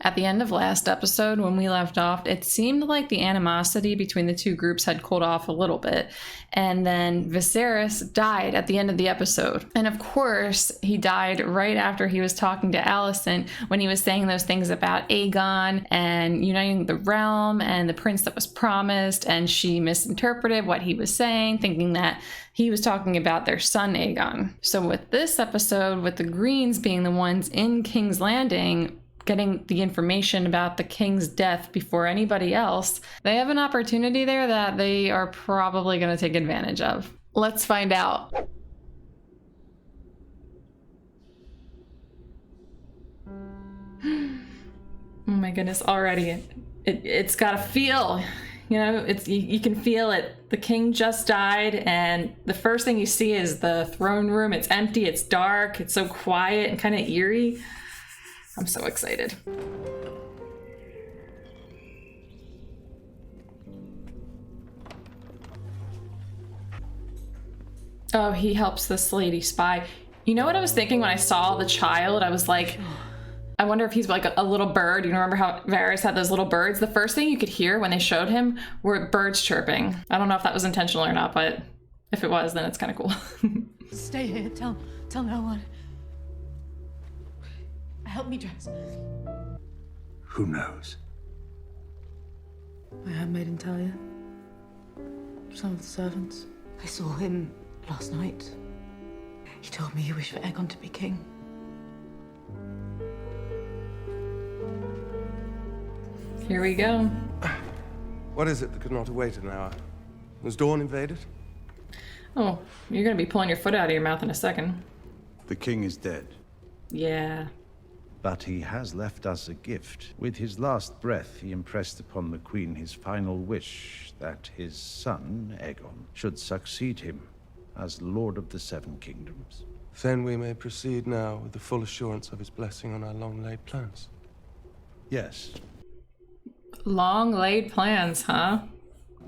At the end of last episode, when we left off, it seemed like the animosity between the two groups had cooled off a little bit. And then Viserys died at the end of the episode. And of course, he died right after he was talking to Alicent when he was saying those things about Aegon and uniting the realm and the prince that was promised. And she misinterpreted what he was saying, thinking that he was talking about their son Aegon. So with this episode, with the Greens being the ones in King's Landing, getting the information about the king's death before anybody else, they have an opportunity there that they are probably going to take advantage of. Let's find out. Oh my goodness, already it's got a feel. You know, you can feel it. The king just died, and the first thing you see is the throne room. It's empty, it's dark, it's so quiet and kind of eerie. I'm so excited. Oh, he helps this lady spy. You know what I was thinking when I saw the child? I was like, I wonder if he's like a little bird. You remember how Varys had those little birds? The first thing you could hear when they showed him were birds chirping. I don't know if that was intentional or not, but if it was, then it's kind of cool. Stay here. Tell no one. Help me dress. Who knows? My handmaid didn't tell you. Some of the servants. I saw him last night. He told me he wished for Aegon to be king. Here we go. What is it that could not await an hour? Was Dawn invaded? Oh, you're gonna be pulling your foot out of your mouth in a second. The king is dead. Yeah. But he has left us a gift. With his last breath, he impressed upon the queen his final wish that his son, Aegon, should succeed him as Lord of the Seven Kingdoms. Then we may proceed now with the full assurance of his blessing on our long-laid plans. Yes. Long laid plans, huh?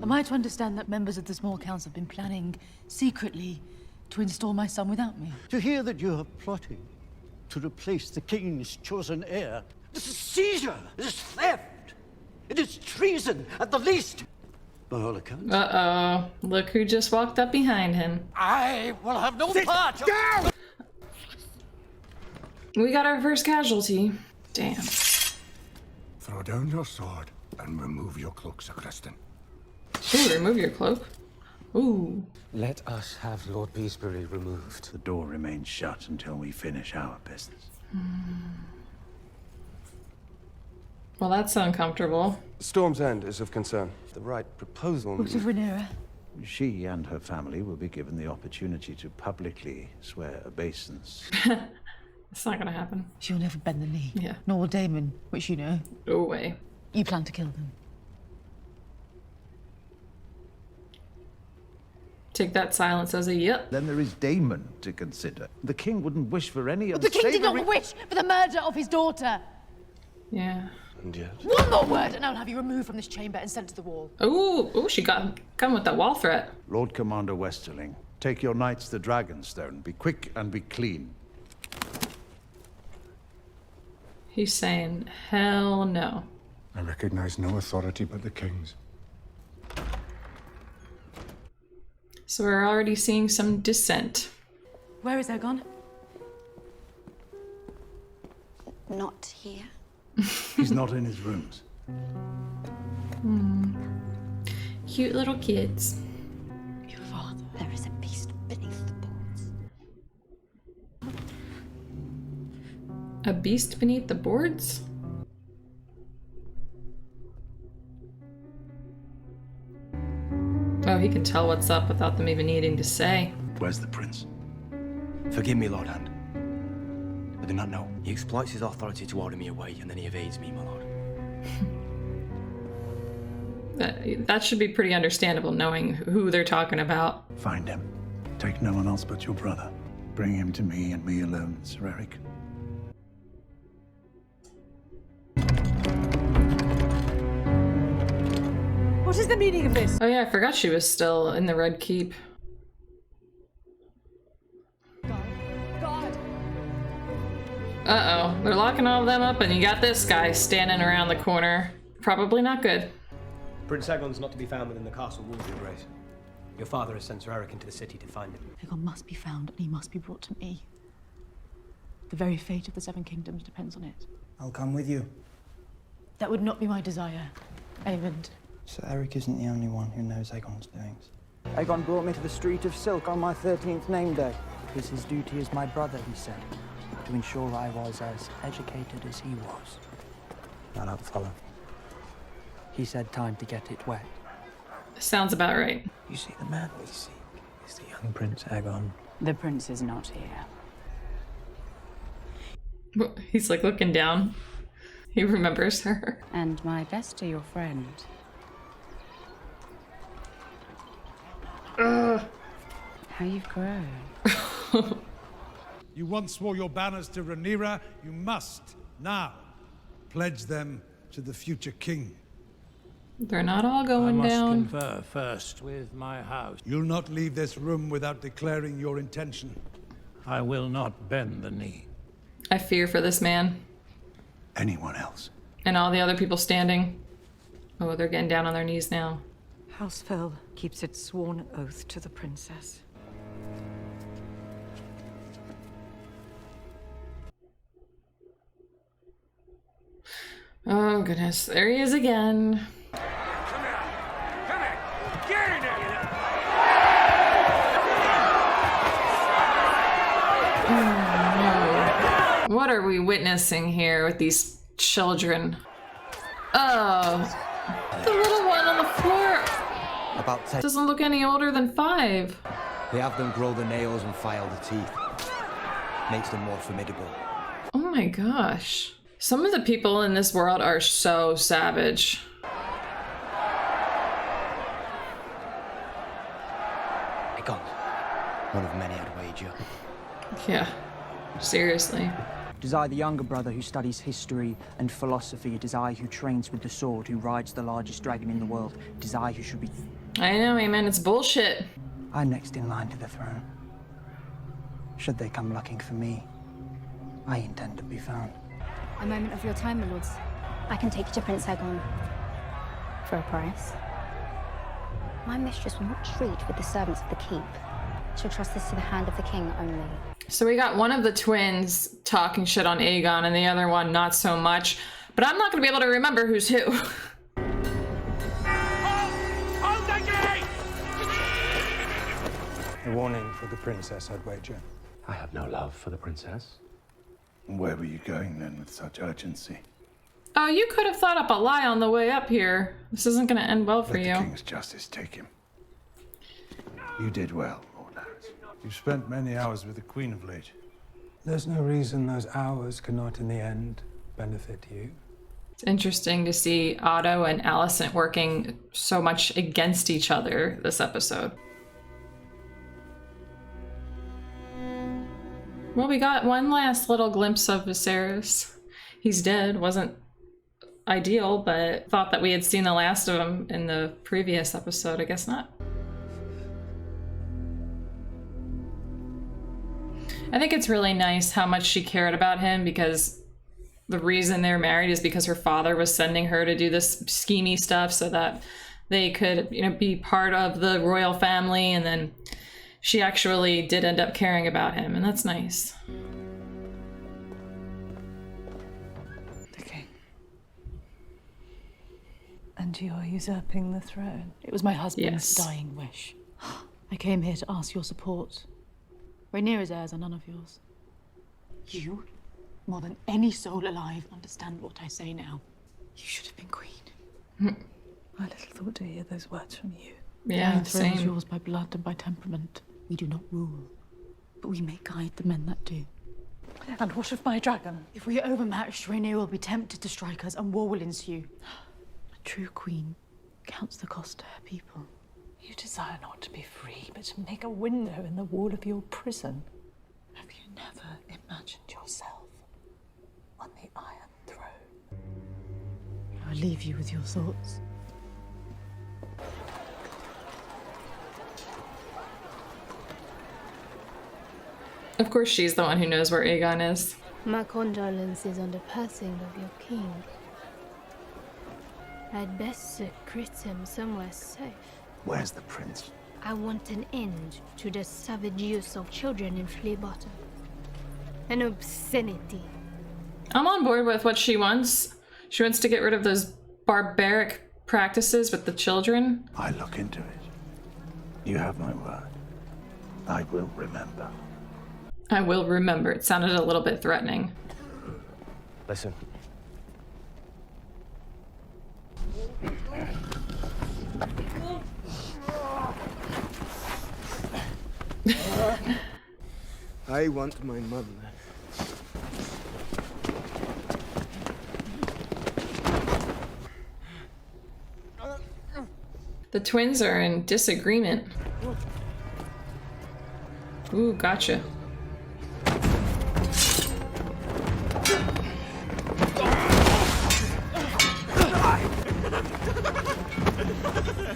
Am I to understand that members of the small council have been planning secretly to install my son without me? To hear that you are plotting to replace the king's chosen heir. This is seizure! This is theft! It is treason, at the least! By all accounts. Uh-oh. Look who just walked up behind him. I will have no part! Down! We got our first casualty. Damn. Throw down your sword and remove your cloak, Sir Criston. Ooh, remove your cloak. Ooh. Let us have Lord Beesbury removed. The door remains shut until we finish our business. Well, that's uncomfortable. Storm's End is of concern. The right proposal. What of Rhaenyra? She and her family will be given the opportunity to publicly swear obeisance. It's not gonna happen. She'll never bend the knee. Yeah. Nor will Daemon, which you know. No way. You plan to kill them. Take that silence as a yep. Then there is Daemon to consider. The king wouldn't wish for any But the king did unsavory- not wish for the murder of his daughter. Yeah. And yet. One more word and I'll have you removed from this chamber and sent to the wall. Ooh, she got come with that wall threat. Lord Commander Westerling, take your knights to Dragonstone. Be quick and be clean. He's saying, hell no. I recognize no authority but the king's. So we're already seeing some dissent. Where is Aegon? Not here. He's not in his rooms. Cute little kids. Your father. There is a beast beneath the boards. A beast beneath the boards? Oh, he can tell what's up without them even needing to say. Where's the prince? Forgive me, Lord Hand. I do not know. He exploits his authority to order me away, and then he evades me, my lord. That should be pretty understandable, knowing who they're talking about. Find him. Take no one else but your brother. Bring him to me and me alone, Sir Eric. What is the meaning of this? Oh yeah, I forgot she was still in the Red Keep. God. Uh-oh, they're locking all of them up and you got this guy standing around the corner. Probably not good. Prince Aegon's not to be found within the castle walls, Your Grace. Your father has sent Sir Eric into the city to find him. Aegon must be found and he must be brought to me. The very fate of the Seven Kingdoms depends on it. I'll come with you. That would not be my desire, Aemond. Sir Eric isn't the only one who knows Aegon's doings. Aegon brought me to the Street of Silk on my 13th name day. It was his duty as my brother, he said, to ensure I was as educated as he was. I don't follow. He said time to get it wet. Sounds about right. You see, the man we seek is the young Prince Aegon. The prince is not here. He's like looking down. He remembers her. And my best to your friend. How you've grown. You once swore your banners to Rhaenyra. You must now pledge them to the future king. They're not all going down. I must confer first with my house. You'll not leave this room without declaring your intention. I will not bend the knee. I fear for this man. Anyone else? And all the other people standing. Oh, they're getting down on their knees now. House Fell keeps its sworn oath to the princess. Oh goodness, there he is again. Oh, no. What are we witnessing here with these children? Oh, the little one on the floor About 10. doesn't look any older than 5. They have them grow the nails and file the teeth. Makes them more formidable. Oh my gosh. Some of the people in this world are so savage. Aegon. One of many, I'd wager. Yeah, seriously. It is I, the younger brother, who studies history and philosophy. It is I who trains with the sword, who rides the largest dragon in the world. It is I who should be... I know, man, it's bullshit. I'm next in line to the throne. Should they come looking for me, I intend to be found. A moment of your time, my lords. I can take you to Prince Aegon. For a price. My mistress will not treat with the servants of the keep. She'll trust this to the hand of the king only. So we got one of the twins talking shit on Aegon and the other one not so much. But I'm not gonna be able to remember who's who. A warning for the princess, I'd wager. I have no love for the princess. Where were you going then with such urgency? Oh, you could have thought up a lie on the way up here. This isn't gonna end well for Let you. the king's justice take him. You did well, Lord Harris. You've spent many hours with the Queen of late. There's no reason those hours cannot, in the end, benefit you. It's interesting to see Otto and Alicent working so much against each other this episode. Well, we got one last little glimpse of Viserys. He's dead. Wasn't ideal, but thought that we had seen the last of him in the previous episode. I guess not. I think it's really nice how much she cared about him, because the reason they're married is because her father was sending her to do this schemey stuff so that they could, you know, be part of the royal family, and then she actually did end up caring about him, and that's nice. The king. And you're usurping the throne. It was my husband's dying wish. I came here to ask your support. Rhaenyra's heirs are none of yours. You, more than any soul alive, understand what I say now. You should have been queen. I little thought to hear those words from you. Yeah, The throne is same. yours by blood and by temperament. We do not rule, but we may guide the men that do. And what of my dragon? If we are overmatched, Rhaenyra will be tempted to strike us, and war will ensue. A true queen counts the cost to her people. You desire not to be free, but to make a window in the wall of your prison. Have you never imagined yourself on the Iron Throne? I'll leave you with your thoughts. Of course, she's the one who knows where Aegon is. My condolences on the passing of your king. I'd best secrete him somewhere safe. Where's the prince? I want an end to the savage use of children in Flea Bottom. An obscenity. I'm on board with what she wants. She wants to get rid of those barbaric practices with the children. I look into it. You have my word. I will remember. I will remember. It sounded a little bit threatening. Listen. I want my mother. The twins are in disagreement. Ooh, gotcha.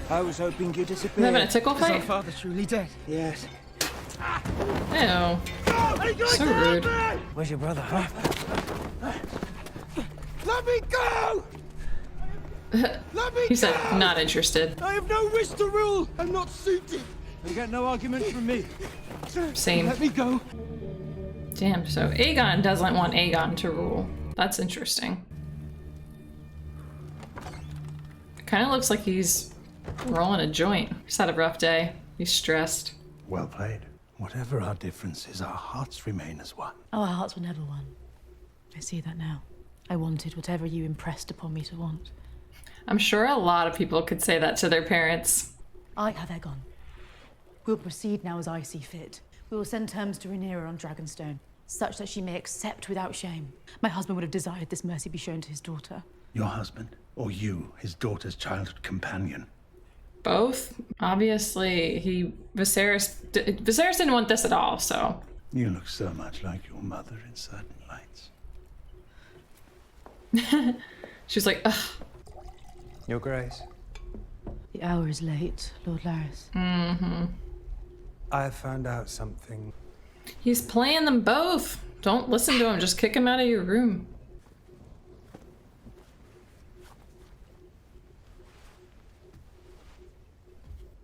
I was hoping you'd disappear. Is having a tickle Is our fight? father truly dead? Yes. Ew. So rude. Where's your brother, huh? Let me go! He said, not interested. I have no wish to rule. I'm not suited. You get no argument from me. Same. Let me go. Damn, so Aegon doesn't want Aegon to rule. That's interesting. Kind of looks like he's rolling a joint. He's had a rough day. He's stressed. Well played. Whatever our differences, our hearts remain as one. Oh, our hearts were never one. I see that now. I wanted whatever you impressed upon me to want. I'm sure a lot of people could say that to their parents. I have Aegon. We'll proceed now as I see fit. We will send terms to Rhaenyra on Dragonstone, such that she may accept without shame. My husband would have desired this mercy be shown to his daughter. Your husband? Or you, his daughter's childhood companion? Both. Obviously, Viserys didn't want this at all, so. You look so much like your mother in certain lights. She's like, ugh. Your Grace. The hour is late, Lord Larys. Mm-hmm. I found out something. He's playing them both. Don't listen to him. Just kick him out of your room.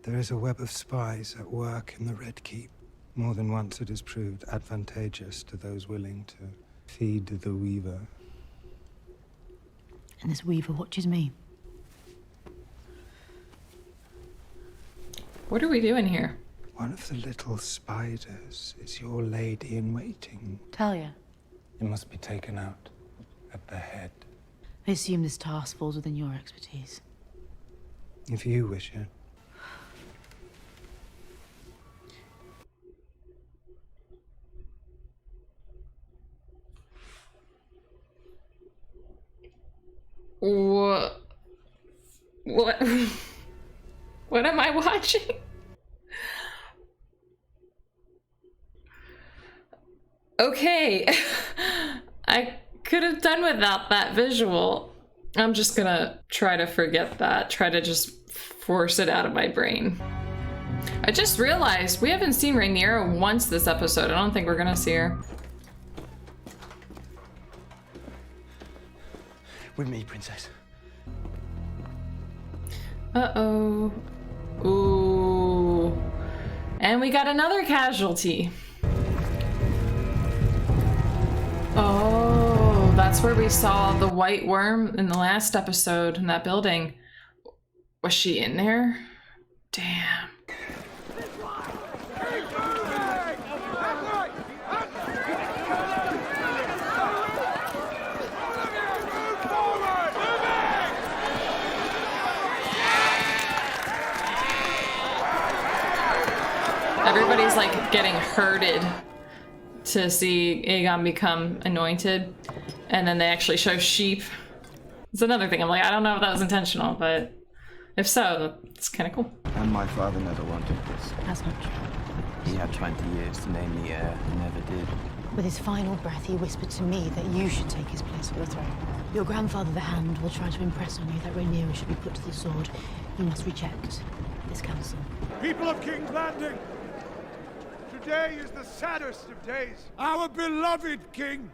There is a web of spies at work in the Red Keep. More than once it has proved advantageous to those willing to feed the Weaver. And this Weaver watches me. What are we doing here? One of the little spiders is your lady-in-waiting. Talia. It must be taken out at the head. I assume this task falls within your expertise. If you wish it. What? What am I watching? Okay. I could have done without that visual. I'm just gonna try to forget that. Try to just force it out of my brain. I just realized we haven't seen Rhaenyra once this episode. I don't think we're gonna see her. With me, princess. Uh-oh. Ooh. And we got another casualty. Oh, that's where we saw the white worm in the last episode in that building. Was she in there? Damn. Everybody's like getting herded to see Aegon become anointed, and then they actually show sheep. It's another thing. I'm like, I don't know if that was intentional, but if so, it's kind of cool. And my father never wanted this. That's not true. He had 20 years to name the heir and never did. With his final breath, he whispered to me that you should take his place on the throne. Your grandfather, the Hand, will try to impress on you that Rhaenyra should be put to the sword. You must reject this counsel. People of King's Landing, today is the saddest of days. Our beloved king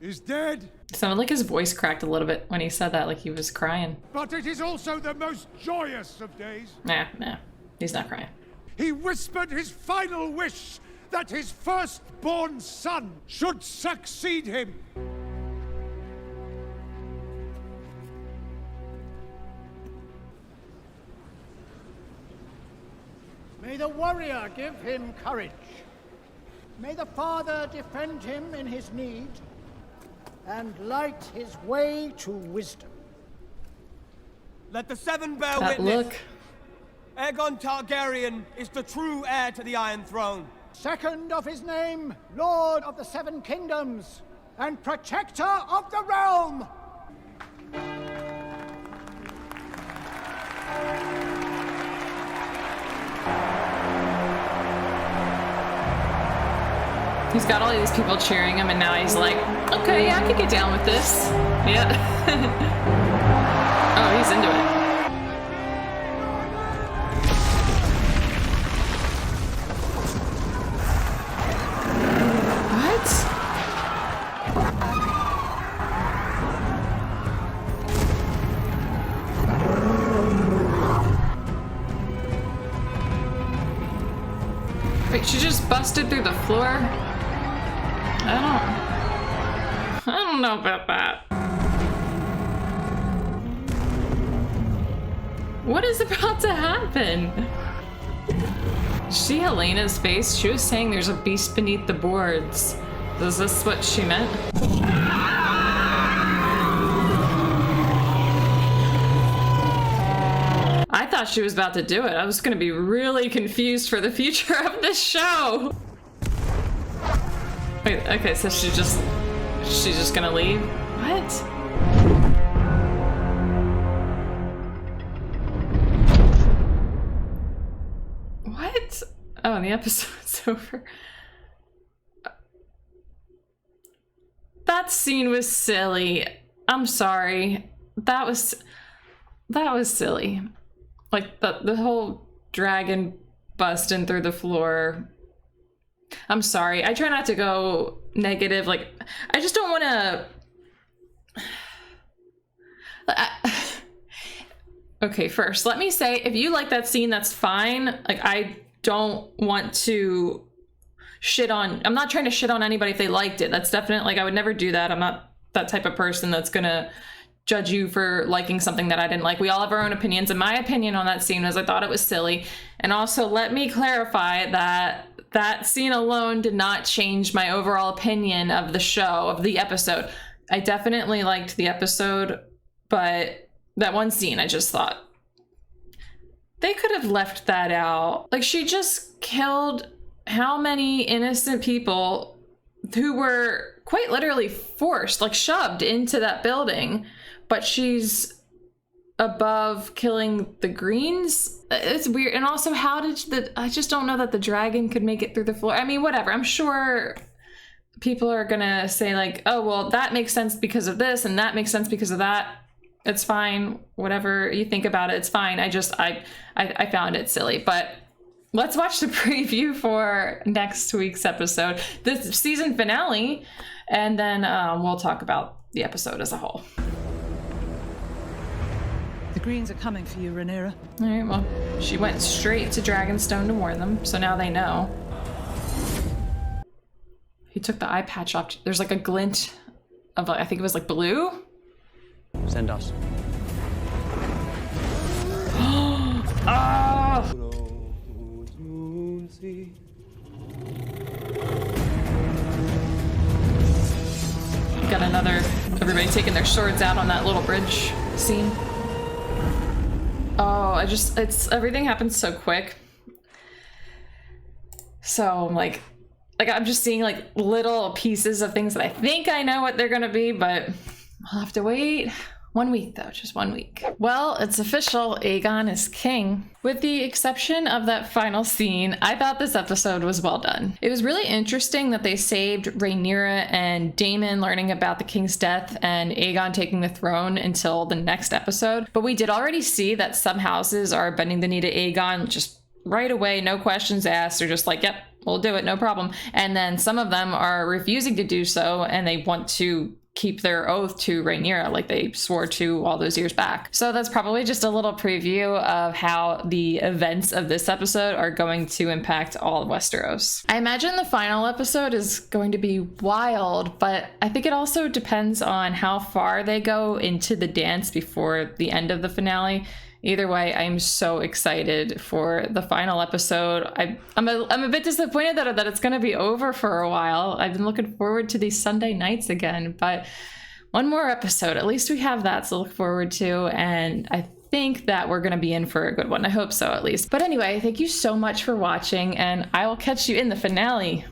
is dead. It sounded like his voice cracked a little bit when he said that, like he was crying. But it is also the most joyous of days. Nah, he's not crying. He whispered his final wish that his firstborn son should succeed him. May the warrior give him courage. May the Father defend him in his need and light his way to wisdom. Let the Seven bear That witness. look. Aegon Targaryen is the true heir to the Iron Throne. Second of his name, Lord of the Seven Kingdoms and Protector of the Realm. He's got all these people cheering him, and now he's like, okay, yeah, I could get down with this. Yeah. Oh, he's into it. Wait, she just busted through the floor? I don't know about that. What is about to happen? See Helena's face? She was saying there's a beast beneath the boards. Is this what she meant? I thought she was about to do it. I was gonna be really confused for the future of this show. Wait, okay, so she's just gonna leave? What? What? Oh, and the episode's over. That scene was silly. I'm sorry. That was silly. Like the whole dragon busting through the floor. I'm sorry. I try not to go negative. Like, I just don't want to. Okay, first, let me say, if you like that scene, that's fine. Like, I don't want to shit on. I'm not trying to shit on anybody if they liked it. That's definitely, like, I would never do that. I'm not that type of person that's gonna judge you for liking something that I didn't like. We all have our own opinions, and my opinion on that scene was I thought it was silly. And also, let me clarify that that scene alone did not change my overall opinion of the show, of the episode. I definitely liked the episode, but that one scene, I just thought they could have left that out. Like, she just killed how many innocent people who were quite literally forced, like shoved into that building, but she's above killing the Greens. It's weird. And also, how did I just don't know that the dragon could make it through the floor. I mean, whatever. I'm sure people are gonna say like, oh, well, that makes sense because of this, and that makes sense because of that. It's fine. Whatever you think about it, it's fine. I found it silly. But let's watch the preview for next week's episode, the season finale, and then we'll talk about the episode as a whole. The Greens are coming for you, Rhaenyra. All right, well, she went straight to Dragonstone to warn them, so now they know. He took the eye patch off. There's like a glint of, I think it was like blue. Send us. Oh! Got another, everybody taking their swords out on that little bridge scene. Oh, everything happens so quick. So like I'm just seeing like little pieces of things that I think I know what they're gonna be, but I'll have to wait. 1 week though, just 1 week. Well, it's official, Aegon is king. With the exception of that final scene, I thought this episode was well done. It was really interesting that they saved Rhaenyra and Daemon learning about the king's death and Aegon taking the throne until the next episode. But we did already see that some houses are bending the knee to Aegon just right away, no questions asked. They're just like, yep, we'll do it, no problem. And then some of them are refusing to do so, and they want to keep their oath to Rhaenyra like they swore to all those years back. So that's probably just a little preview of how the events of this episode are going to impact all of Westeros. I imagine the final episode is going to be wild, but I think it also depends on how far they go into the dance before the end of the finale. Either way, I'm so excited for the final episode. I'm a bit disappointed that it's going to be over for a while. I've been looking forward to these Sunday nights again, but one more episode. At least we have that to look forward to, and I think that we're going to be in for a good one. I hope so, at least. But anyway, thank you so much for watching, and I will catch you in the finale.